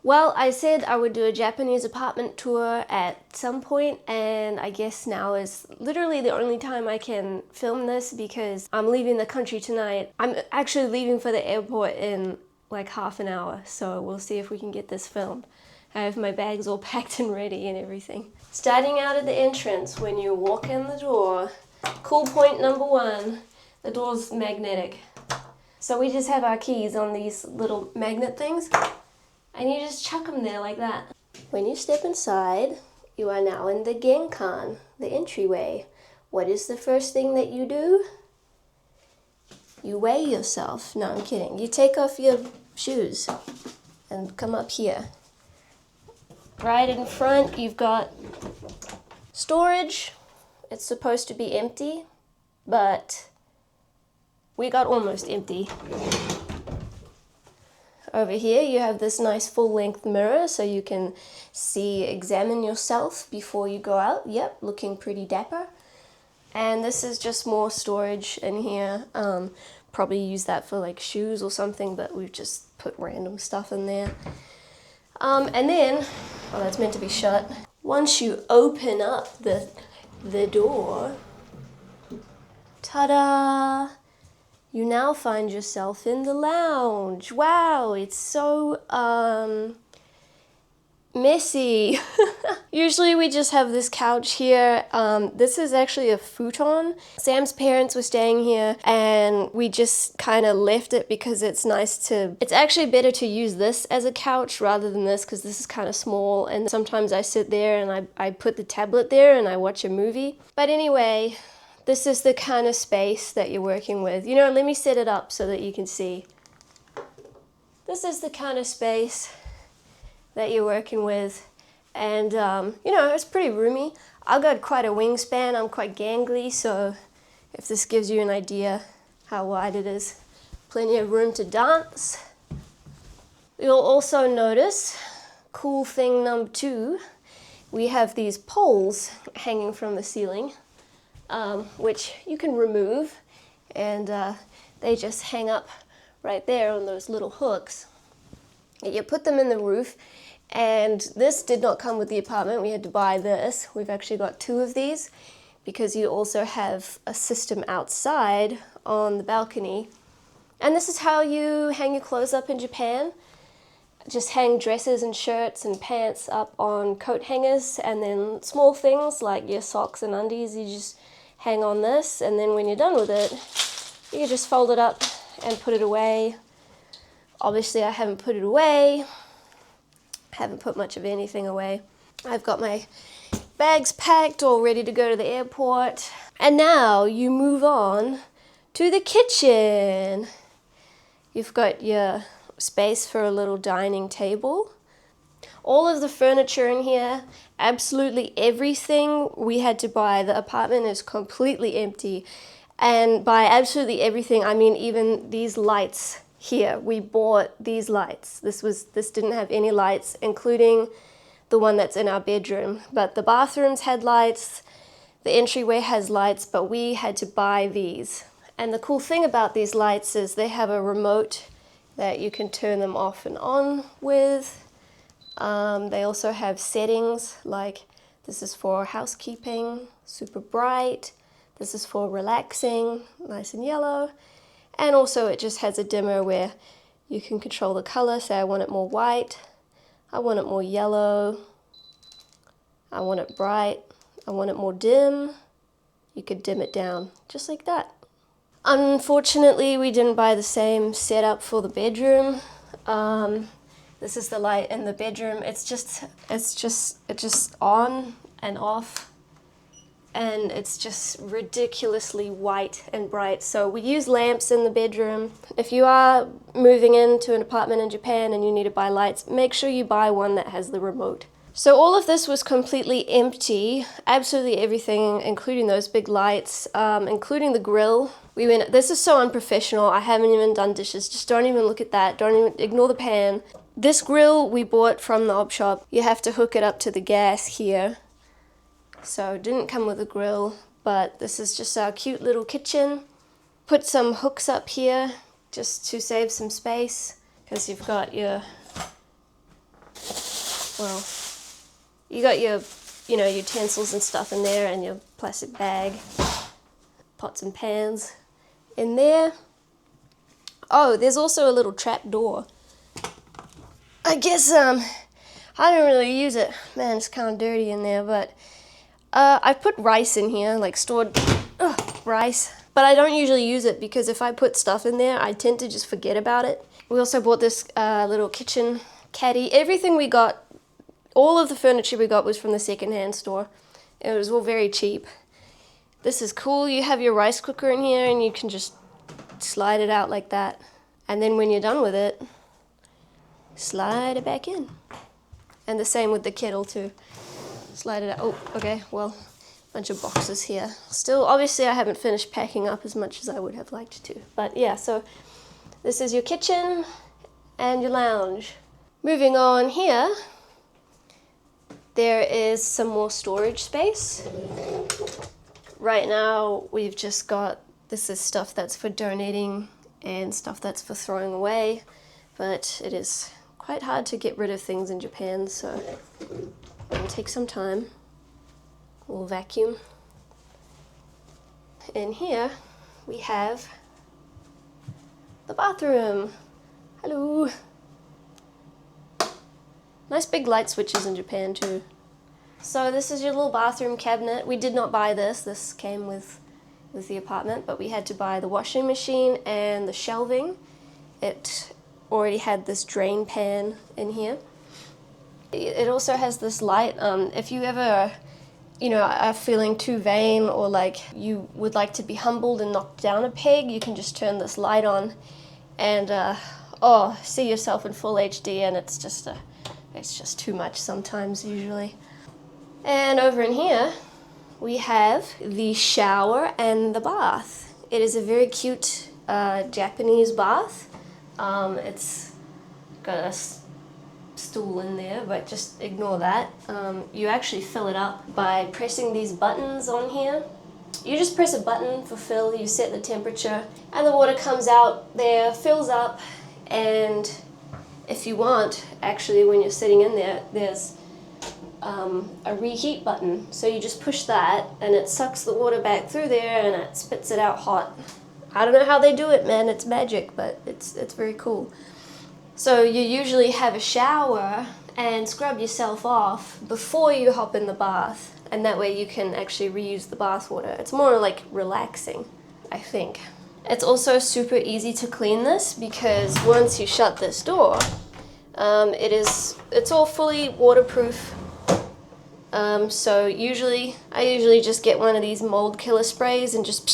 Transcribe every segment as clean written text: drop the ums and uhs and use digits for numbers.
Well, I said I would do a Japanese apartment tour at some point, and I guess now is literally the only time I can film this because I'm leaving the country tonight. I'm actually leaving for the airport in like half an hour, so we'll see if we can get this filmed. I have my bags all packed and ready and everything. Starting out at the entrance, when you walk in the door, cool point number one, the door's magnetic. So we just have our keys on these little magnet things, and you just chuck them there like that. When you step inside, you are now in the Genkan, the entryway. What is the first thing that you do? You weigh yourself. No, I'm kidding. You take off your shoes and come up here. Right in front, you've got storage. It's supposed to be empty, but we got almost empty. Over here you have this nice full-length mirror so you can examine yourself before you go out. Yep, looking pretty dapper. And this is just more storage in here. Probably use that for like shoes or something, but we've just put random stuff in there. And then, well, that's meant to be shut. Once you open up the door, ta-da! You now find yourself in the lounge. Wow, it's so messy. Usually we just have this couch here. This is actually a futon. Sam's parents were staying here and we just kind of left it because it's actually better to use this as a couch rather than this because this is kind of small, and sometimes I sit there and I put the tablet there and I watch a movie. But anyway, this is the kind of space that you're working with. You know, let me set it up so that you can see. This is the kind of space that you're working with. And, you know, it's pretty roomy. I've got quite a wingspan. I'm quite gangly, so if this gives you an idea how wide it is. Plenty of room to dance. You'll also notice, cool thing number two, we have these poles hanging from the ceiling. Which you can remove, and they just hang up right there on those little hooks. You put them in the roof, and this did not come with the apartment. We had to buy this. We've actually got two of these because you also have a system outside on the balcony. And this is how you hang your clothes up in Japan. Just hang dresses and shirts and pants up on coat hangers, and then small things like your socks and undies, you just hang on this, and then when you're done with it, you can just fold it up and put it away. Obviously I haven't put it away. Haven't put much of anything away. I've got my bags packed, all ready to go to the airport. And now you move on to the kitchen. You've got your space for a little dining table. All of the furniture in here, absolutely everything we had to buy. The apartment is completely empty. And by absolutely everything, I mean even these lights here. We bought these lights. This didn't have any lights, including the one that's in our bedroom. But the bathrooms had lights, the entryway has lights, but we had to buy these. And the cool thing about these lights is they have a remote that you can turn them off and on with. They also have settings, like this is for housekeeping, super bright. This is for relaxing, nice and yellow. And also it just has a dimmer where you can control the color. Say I want it more white, I want it more yellow, I want it bright, I want it more dim. You could dim it down just like that. Unfortunately, we didn't buy the same setup for the bedroom. This is the light in the bedroom. It's just on and off, and it's just ridiculously white and bright. So we use lamps in the bedroom. If you are moving into an apartment in Japan and you need to buy lights, make sure you buy one that has the remote. So all of this was completely empty, absolutely everything, including those big lights, including the grill. This is so unprofessional. I haven't even done dishes. Just don't even look at that. Don't even ignore the pan. This grill we bought from the op shop. You have to hook it up to the gas here. So it didn't come with a grill, but this is just our cute little kitchen. Put some hooks up here just to save some space, because you've got your well, you got your, you know, utensils and stuff in there and your plastic bag, pots and pans in there. Oh, there's also a little trap door. I guess, I don't really use it. Man, it's kind of dirty in there, but I put rice in here, like stored rice. But I don't usually use it because if I put stuff in there, I tend to just forget about it. We also bought this little kitchen caddy. Everything we got, all of the furniture we got was from the secondhand store. It was all very cheap. This is cool. You have your rice cooker in here and you can just slide it out like that. And then when you're done with it, slide it back in. And the same with the kettle too. Slide it out. Oh, okay, well, bunch of boxes here. Still, obviously I haven't finished packing up as much as I would have liked to. But yeah, so this is your kitchen and your lounge. Moving on here, there is some more storage space. Right now we've just got, this is stuff that's for donating and stuff that's for throwing away, but it is quite hard to get rid of things in Japan, so it'll take some time. We'll vacuum. In here we have the bathroom. Hello. Nice big light switches in Japan too. So this is your little bathroom cabinet. We did not buy this. This came with the apartment, but we had to buy the washing machine and the shelving. It already had this drain pan in here. It also has this light. If you ever, you know, are feeling too vain or like you would like to be humbled and knock down a peg, you can just turn this light on and see yourself in full HD, and it's just too much sometimes, usually. And over in here we have the shower and the bath. It is a very cute Japanese bath. It's got a stool in there, but just ignore that. You actually fill it up by pressing these buttons on here. You just press a button for fill, you set the temperature, and the water comes out there, fills up, and if you want, actually when you're sitting in there, there's a reheat button. So you just push that and it sucks the water back through there and it spits it out hot. I don't know how they do it, man, it's magic, but it's very cool. So you usually have a shower and scrub yourself off before you hop in the bath, and that way you can actually reuse the bath water. It's more like relaxing, I think. It's also super easy to clean this because once you shut this door, it's all fully waterproof. So I usually just get one of these mold killer sprays and just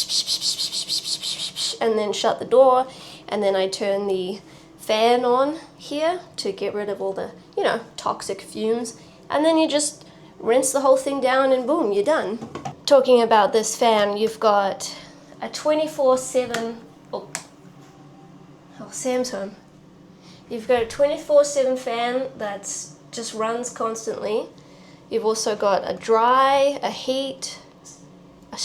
and then shut the door, and then I turn the fan on here to get rid of all the, you know, toxic fumes, and then you just rinse the whole thing down and boom, you're done. Talking about this fan, you've got a 24/7, Sam's home. You've got a 24/7 fan that's just runs constantly. You've also got a dry, a heat, a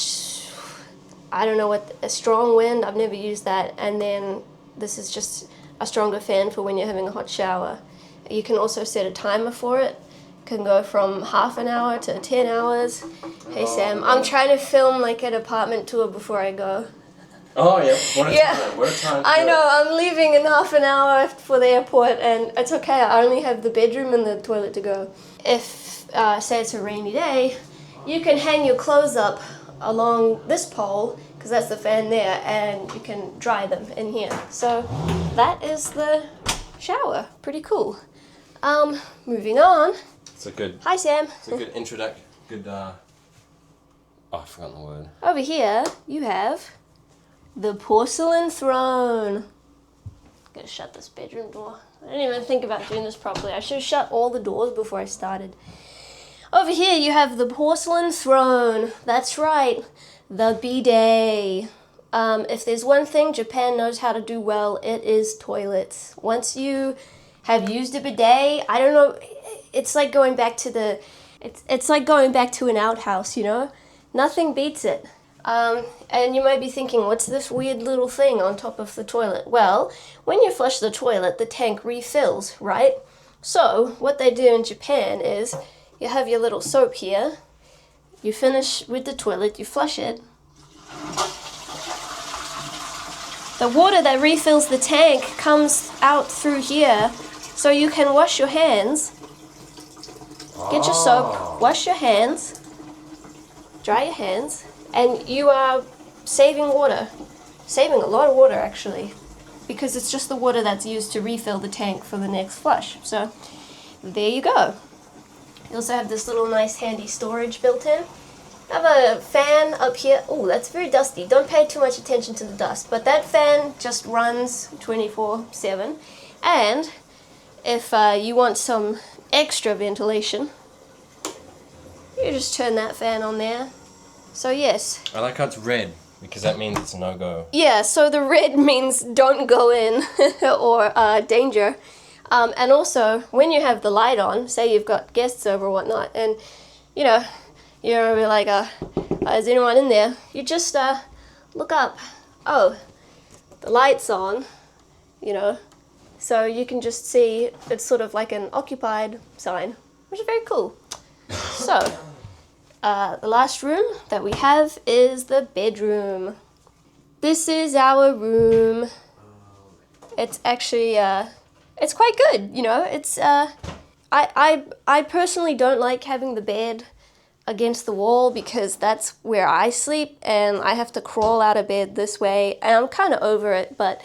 strong wind, I've never used that, and then this is just a stronger fan for when you're having a hot shower. You can also set a timer for it. It can go from half an hour to 10 hours. Hey Sam, I'm trying to film like an apartment tour before I go. Oh yeah, what a time. I know, I'm leaving in half an hour for the airport, and it's okay, I only have the bedroom and the toilet to go. If, say it's a rainy day, you can hang your clothes up along this pole, because that's the fan there, and you can dry them in here. So that is the shower. Pretty cool. Moving on. It's a good. Hi Sam. It's a good introduction. Good. I've forgotten the word. Over here you have the porcelain throne. Gotta shut this bedroom door. I didn't even think about doing this properly. I should have shut all the doors before I started. Over here you have the porcelain throne. That's right, the bidet. If there's one thing Japan knows how to do well, it is toilets. Once you have used a bidet, I don't know, it's like going back to it's like going back to an outhouse, you know? Nothing beats it. And you might be thinking, what's this weird little thing on top of the toilet? Well, when you flush the toilet, the tank refills, right? So what they do in Japan is you have your little soap here, you finish with the toilet, you flush it. The water that refills the tank comes out through here, so you can wash your hands. Get your soap, wash your hands, dry your hands, and you are saving water. Saving a lot of water, actually, because it's just the water that's used to refill the tank for the next flush. So there you go. You also have this little nice handy storage built in. I have a fan up here. Oh, that's very dusty. Don't pay too much attention to the dust, but that fan just runs 24/7. And if you want some extra ventilation, you just turn that fan on there. So yes. I like how it's red, because that means it's a no-go. Yeah, so the red means don't go in or danger. And also, when you have the light on, say you've got guests over or whatnot, and you know, you're like, is anyone in there? You just look up. Oh, the light's on, you know. So you can just see it's sort of like an occupied sign, which is very cool. So, the last room that we have is the bedroom. This is our room. It's actually, it's quite good, you know. It's, I personally don't like having the bed against the wall because that's where I sleep and I have to crawl out of bed this way, and I'm kind of over it, but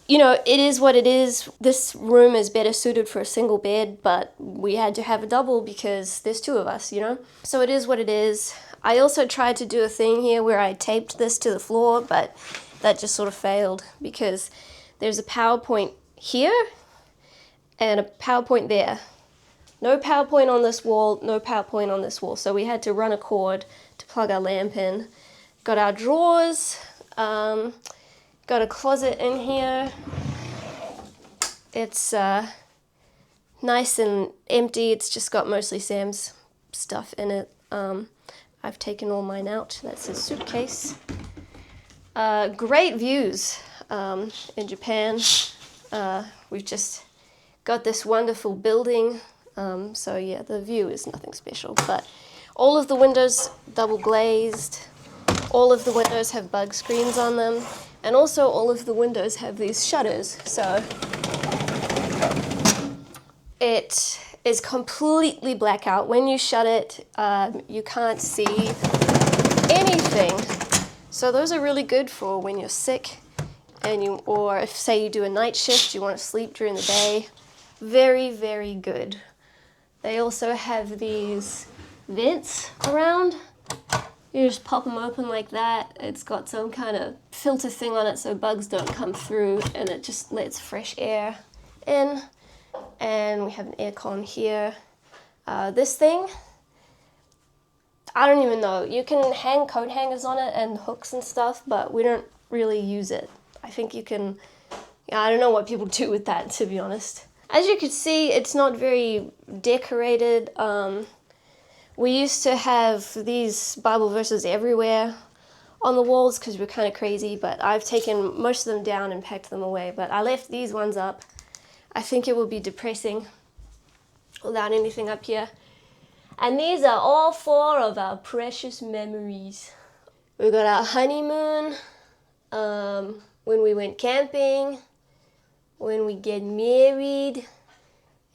you know, it is what it is. This room is better suited for a single bed, but we had to have a double because there's two of us, you know? So it is what it is. I also tried to do a thing here where I taped this to the floor, but that just sort of failed because there's a power point here and a power point there. No power point on this wall, no power point on this wall. So we had to run a cord to plug our lamp in. Got our drawers, got a closet in here. It's nice and empty. It's just got mostly Sam's stuff in it. I've taken all mine out. That's his suitcase. Great views in Japan. We've just got this wonderful building. So yeah, the view is nothing special, but all of the windows double glazed. All of the windows have bug screens on them. And also all of the windows have these shutters, so it is completely blackout. When you shut it, you can't see anything. So those are really good for when you're sick, and or if say you do a night shift, you want to sleep during the day. Very, very good. They also have these vents around. You just pop them open like that. It's got some kind of filter thing on it so bugs don't come through, and it just lets fresh air in. And we have an aircon here. This thing, I don't even know. You can hang coat hangers on it and hooks and stuff, but we don't really use it. I think you can, I don't know what people do with that, to be honest. As you can see, it's not very decorated. We used to have these Bible verses everywhere on the walls because we're kind of crazy, but I've taken most of them down and packed them away. But I left these ones up. I think it would be depressing without anything up here. And these are all 4 of our precious memories. We got our honeymoon, when we went camping, when we get married,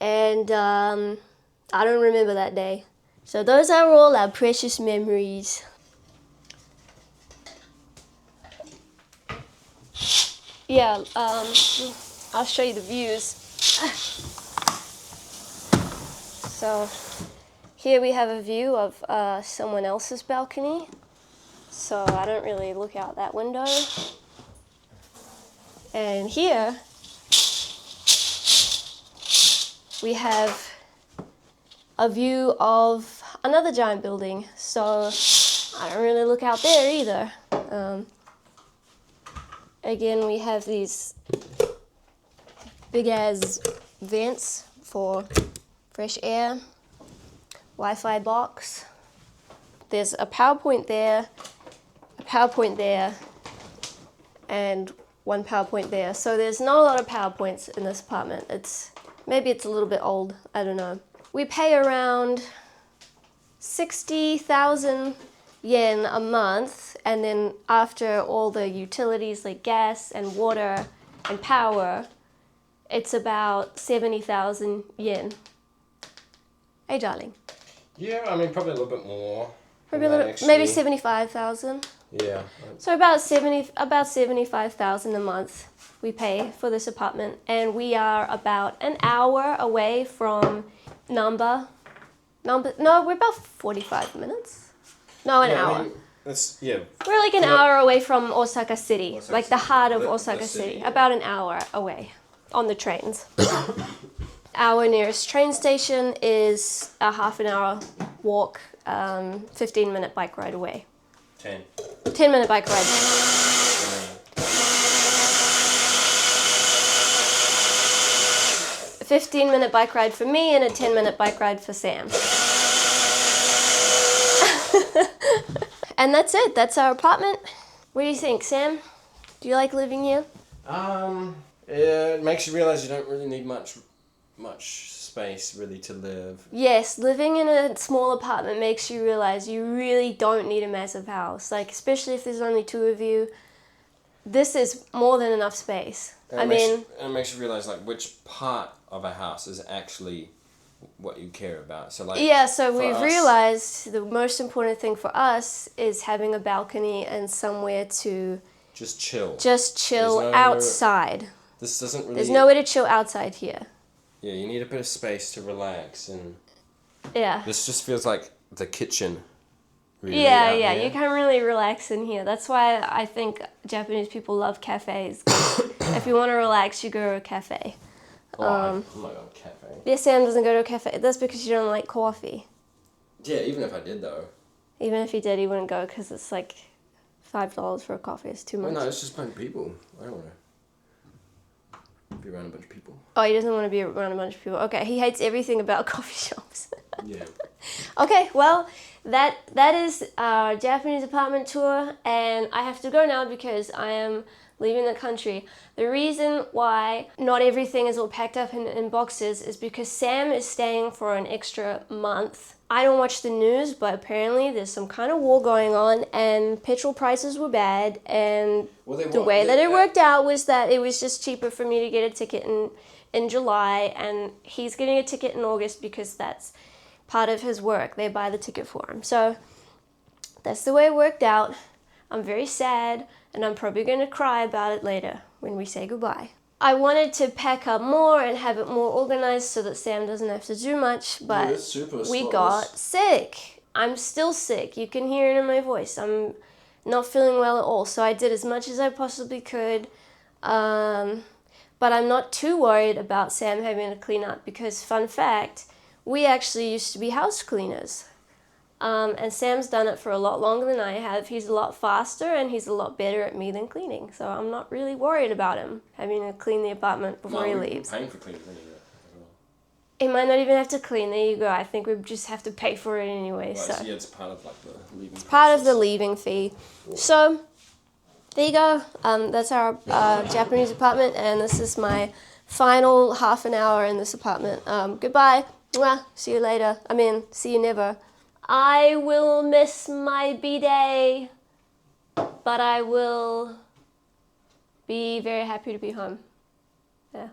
and I don't remember that day. So those are all our precious memories. Yeah, I'll show you the views. So here we have a view of someone else's balcony. So I don't really look out that window. And here we have a view of another giant building, so I don't really look out there either. Again, we have these big ass vents for fresh air, Wi-Fi box. There's a PowerPoint there, a PowerPoint there, and one PowerPoint there. So there's not a lot of PowerPoints in this apartment. It's Maybe it's a little bit old. I don't know. We pay around 60,000 yen a month, and then after all the utilities like gas and water and power, it's about 70,000 yen. Hey, darling. Yeah, I mean, probably a little bit more. Probably a little, maybe 75,000. Yeah. So about 75,000 a month we pay for this apartment, and we are about an hour away from Namba. No, we're about 45 minutes. No, an hour. I mean, We're like an hour away from Osaka City, Osaka like the City. heart of The Osaka city, City. yeah. About an hour away on the trains. Our nearest train station is a half an hour walk, 15-minute bike ride away. 10. 10-minute bike ride. 15-minute bike ride for me and a 10-minute bike ride for Sam. And that's it. That's our apartment. What do you think, Sam? Do you like living here? Yeah, it makes you realize you don't really need much space really to live. Yes, living in a small apartment makes you realize you really don't need a massive house. Like, especially if there's only two of you. This is more than enough space. And it makes you realize like which part of a house is actually what you care about. So like yeah, so we've us, realized the most important thing for us is having a balcony and somewhere to just chill. There's no, outside. This doesn't really. There's nowhere to chill outside here. Yeah, you need a bit of space to relax, and yeah. this just feels like the kitchen. Really Yeah, here. you can really relax in here. That's why I think Japanese people love cafes. If you want to relax, you go to a cafe. Oh, I'm not going to a cafe. Yeah, Sam doesn't go to a cafe. That's because you don't like coffee. Yeah, even if I did though. Even if he did, he wouldn't go because it's like $5 for a coffee. It's too much. Well, no, it's just a bunch of people. I don't want to be around a bunch of people. Oh, he doesn't want to be around a bunch of people. Okay, he hates everything about coffee shops. Yeah. Okay, well, that is our Japanese apartment tour, and I have to go now because I am leaving the country. The reason why not everything is all packed up in boxes is because Sam is staying for an extra month. I don't watch the news, but apparently there's some kind of war going on, and petrol prices were bad, and the way that it worked out was that it was just cheaper for me to get a ticket in July, and he's getting a ticket in August because that's part of his work. They buy the ticket for him. So that's the way it worked out. I'm very sad, and I'm probably going to cry about it later when we say goodbye. I wanted to pack up more and have it more organized so that Sam doesn't have to do much, but we got sick. I'm still sick. You can hear it in my voice. I'm not feeling well at all, so I did as much as I possibly could. But I'm not too worried about Sam having to clean up because, fun fact, we actually used to be house cleaners. And Sam's done it for a lot longer than I have. He's a lot faster and he's a lot better at me than cleaning. So I'm not really worried about him having to clean the apartment before he leaves. Paying for cleaning anyway as well. He might not even have to clean. There you go. I think we just have to pay for it anyway. Right, so yeah, it's part of like the leaving. it's part of the leaving fee. So there you go. That's our Japanese apartment, and this is my final half an hour in this apartment. Goodbye. Mwah. See you later. See you never. I will miss my B-Day, but I will be very happy to be home. Yeah.